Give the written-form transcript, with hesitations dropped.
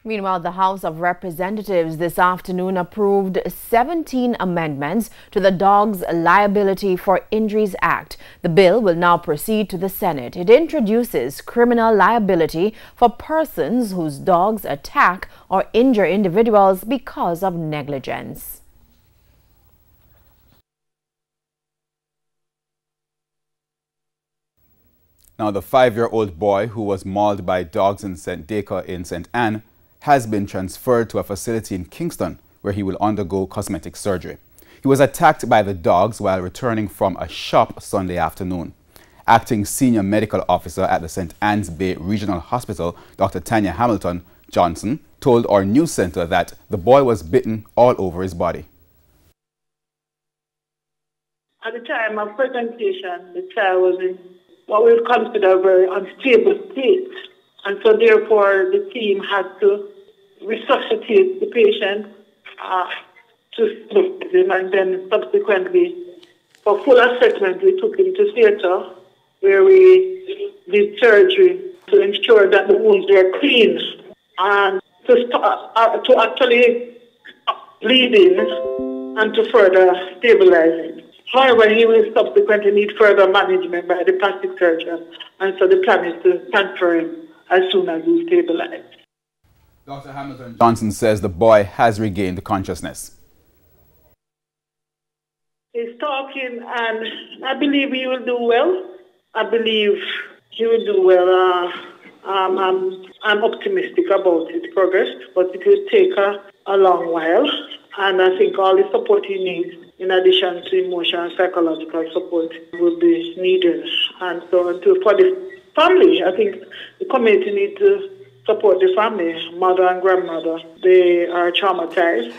Meanwhile, the House of Representatives this afternoon approved 17 amendments to the Dogs Liability for Injuries Act. The bill will now proceed to the Senate. It introduces criminal liability for persons whose dogs attack or injure individuals because of negligence. Now, the 5-year-old boy who was mauled by dogs in St. Deca in St. Anne has been transferred to a facility in Kingston where he will undergo cosmetic surgery. He was attacked by the dogs while returning from a shop Sunday afternoon. Acting Senior Medical Officer at the St. Anne's Bay Regional Hospital, Dr. Tanya Hamilton Johnson, told our news center that the boy was bitten all over his body. At the time of presentation, the child was in what we would consider a very unstable state. And so therefore the team had to resuscitate the patient to look at him, and then subsequently for full assessment we took him to theatre where we did surgery to ensure that the wounds were clean and to actually bleeding and to further stabilize him. However, he will subsequently need further management by the plastic surgeon, and so the plan is to transfer him as soon as he's stabilized. Dr. Hamilton Johnson says the boy has regained consciousness. He's talking, and I believe he will do well. I believe he will do well. I'm optimistic about his progress, but it will take a long while. And I think all the support he needs, in addition to emotional and psychological support, will be needed. And so for the family, I think the community needs to support the family, mother and grandmother. They are traumatized.